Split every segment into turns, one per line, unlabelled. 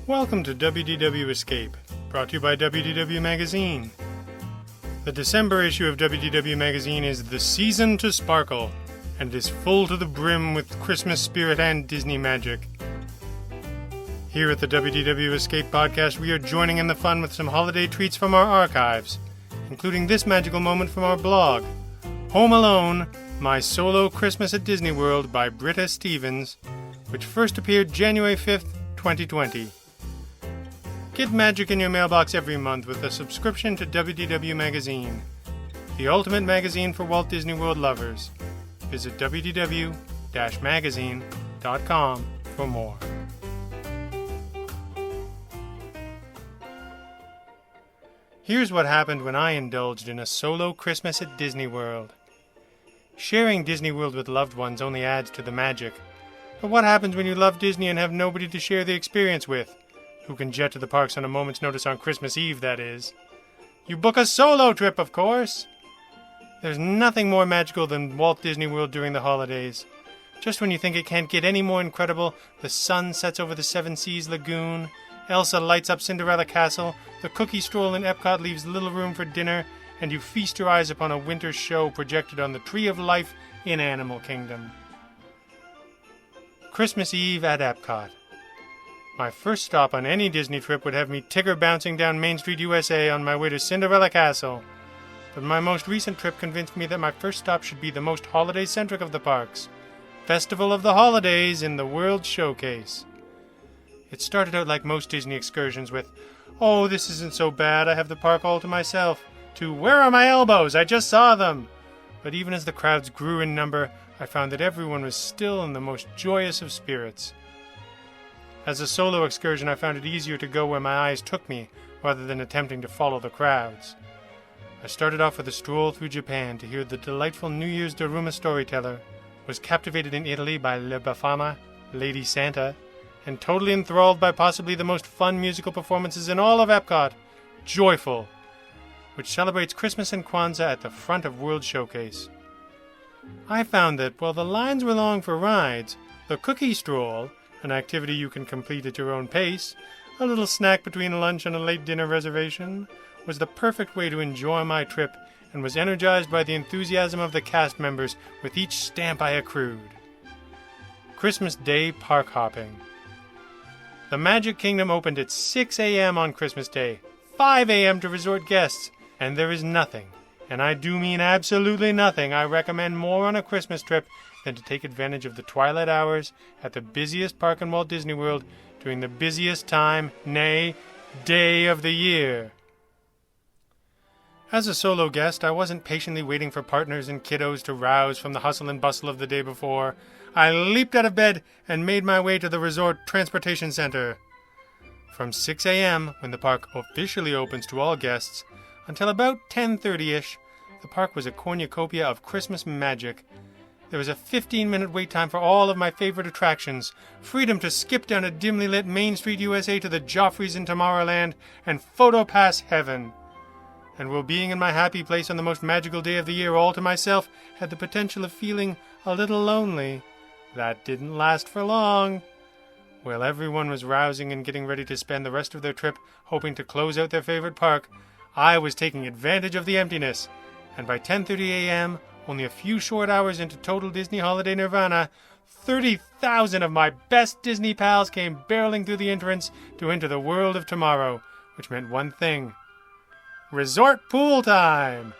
Welcome to WDW Escape, brought to you by WDW Magazine. The December issue of WDW Magazine is The Season to Sparkle, and it is full to the brim with Christmas spirit and Disney magic. Here at the WDW Escape podcast, we are joining in the fun with some holiday treats from our archives, including this magical moment from our blog, Home Alone, My Solo Christmas at Disney World by Britta Stevens, which first appeared January 5th, 2020. Get magic in your mailbox every month with a subscription to WDW Magazine, the ultimate magazine for Walt Disney World lovers. Visit wdw-magazine.com for more. Here's what happened when I indulged in a solo Christmas at Disney World. Sharing Disney World with loved ones only adds to the magic. But what happens when you love Disney and have nobody to share the experience with? Who can jet to the parks on a moment's notice on Christmas Eve, that is. You book a solo trip, of course! There's nothing more magical than Walt Disney World during the holidays. Just when you think it can't get any more incredible, the sun sets over the Seven Seas Lagoon, Elsa lights up Cinderella Castle, the cookie stroll in Epcot leaves little room for dinner, and you feast your eyes upon a winter show projected on the Tree of Life in Animal Kingdom. Christmas Eve at Epcot. My first stop on any Disney trip would have me Tigger bouncing down Main Street, USA on my way to Cinderella Castle. But my most recent trip convinced me that my first stop should be the most holiday-centric of the parks, Festival of the Holidays in the World Showcase. It started out like most Disney excursions with, "Oh, this isn't so bad, I have the park all to myself," to "Where are my elbows? I just saw them!" But even as the crowds grew in number, I found that everyone was still in the most joyous of spirits. As a solo excursion, I found it easier to go where my eyes took me, rather than attempting to follow the crowds. I started off with a stroll through Japan to hear the delightful New Year's Daruma storyteller, was captivated in Italy by La Befana, Lady Santa, and totally enthralled by possibly the most fun musical performances in all of Epcot, Joyful, which celebrates Christmas and Kwanzaa at the front of World Showcase. I found that while the lines were long for rides, the cookie stroll, an activity you can complete at your own pace, a little snack between lunch and a late dinner reservation, was the perfect way to enjoy my trip and was energized by the enthusiasm of the cast members with each stamp I accrued. Christmas Day Park Hopping. The Magic Kingdom opened at 6 a.m. on Christmas Day, 5 a.m. to resort guests, and there is nothing, and I do mean absolutely nothing, I recommend more on a Christmas trip than to take advantage of the twilight hours at the busiest park in Walt Disney World during the busiest time, nay, day of the year. As a solo guest, I wasn't patiently waiting for partners and kiddos to rouse from the hustle and bustle of the day before. I leaped out of bed and made my way to the Resort Transportation Center. From 6 a.m., when the park officially opens to all guests, until about 10:30-ish, the park was a cornucopia of Christmas magic. There was a 15-minute wait time for all of my favorite attractions, freedom to skip down a dimly lit Main Street, USA to the Joffreys in Tomorrowland, and photo pass heaven. And while being in my happy place on the most magical day of the year all to myself had the potential of feeling a little lonely, that didn't last for long. While everyone was rousing and getting ready to spend the rest of their trip hoping to close out their favorite park, I was taking advantage of the emptiness, and by 10:30 a.m., only a few short hours into total Disney holiday nirvana, 30,000 of my best Disney pals came barreling through the entrance to enter the world of tomorrow, which meant one thing: resort pool time!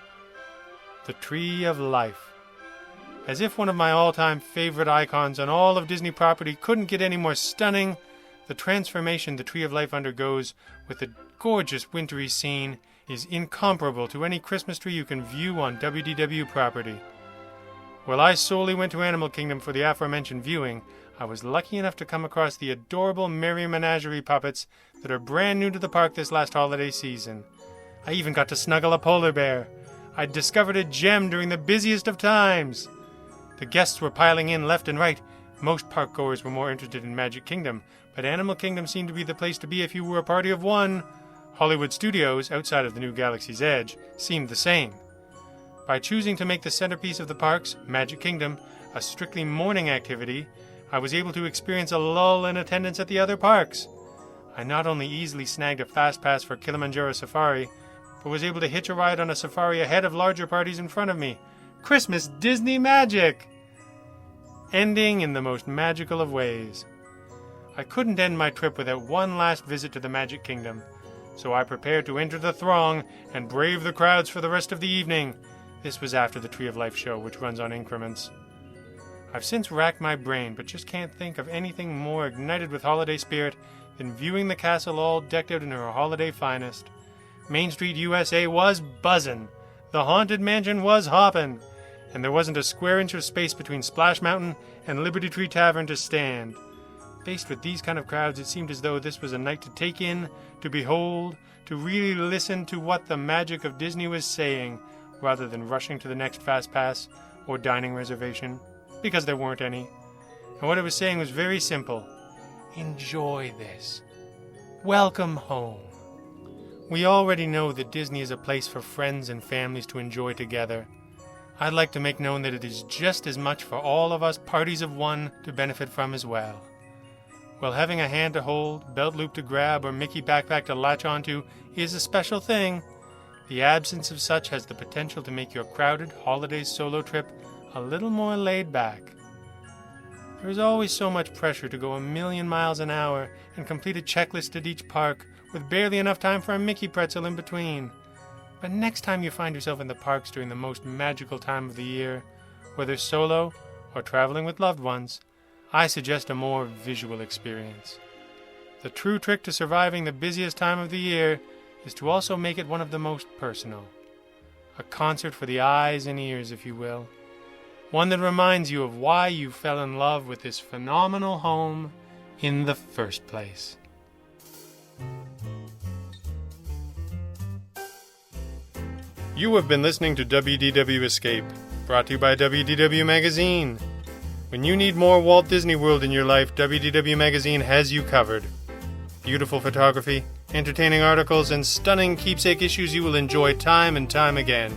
The Tree of Life. As if one of my all-time favorite icons on all of Disney property couldn't get any more stunning, the transformation the Tree of Life undergoes with the gorgeous wintry scene is incomparable to any Christmas tree you can view on WDW property. While I solely went to Animal Kingdom for the aforementioned viewing, I was lucky enough to come across the adorable Merry Menagerie puppets that are brand new to the park this last holiday season. I even got to snuggle a polar bear. I'd discovered a gem during the busiest of times. The guests were piling in left and right. Most park goers were more interested in Magic Kingdom, but Animal Kingdom seemed to be the place to be if you were a party of one. Hollywood Studios, outside of the new Galaxy's Edge, seemed the same. By choosing to make the centerpiece of the parks, Magic Kingdom, a strictly morning activity, I was able to experience a lull in attendance at the other parks. I not only easily snagged a fast pass for Kilimanjaro Safari, but was able to hitch a ride on a safari ahead of larger parties in front of me. Christmas Disney magic! Ending in the most magical of ways. I couldn't end my trip without one last visit to the Magic Kingdom, so I prepared to enter the throng and brave the crowds for the rest of the evening. This was after the Tree of Life show, which runs on increments. I've since racked my brain, but just can't think of anything more ignited with holiday spirit than viewing the castle all decked out in her holiday finest. Main Street, USA was buzzin', the Haunted Mansion was hoppin', and there wasn't a square inch of space between Splash Mountain and Liberty Tree Tavern to stand. Faced with these kind of crowds, it seemed as though this was a night to take in, to behold, to really listen to what the magic of Disney was saying, rather than rushing to the next fast pass or dining reservation, because there weren't any. And what it was saying was very simple. Enjoy this. Welcome home. We already know that Disney is a place for friends and families to enjoy together. I'd like to make known that it is just as much for all of us parties of one to benefit from as well. While having a hand to hold, belt loop to grab, or Mickey backpack to latch onto is a special thing, the absence of such has the potential to make your crowded holiday solo trip a little more laid back. There is always so much pressure to go 1,000,000 miles an hour and complete a checklist at each park, with barely enough time for a Mickey pretzel in between. But next time you find yourself in the parks during the most magical time of the year, whether solo or traveling with loved ones, I suggest a more visual experience. The true trick to surviving the busiest time of the year is to also make it one of the most personal. A concert for the eyes and ears, if you will. One that reminds you of why you fell in love with this phenomenal home in the first place. You have been listening to WDW Escape, brought to you by WDW Magazine. When you need more Walt Disney World in your life, WDW Magazine has you covered. Beautiful photography, entertaining articles, and stunning keepsake issues you will enjoy time and time again.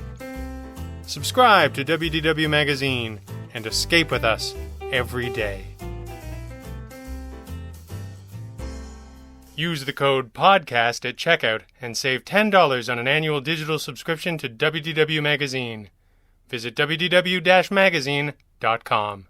Subscribe to WDW Magazine and escape with us every day. Use the code PODCAST at checkout and save $10 on an annual digital subscription to WDW Magazine. Visit wdw-magazine.com.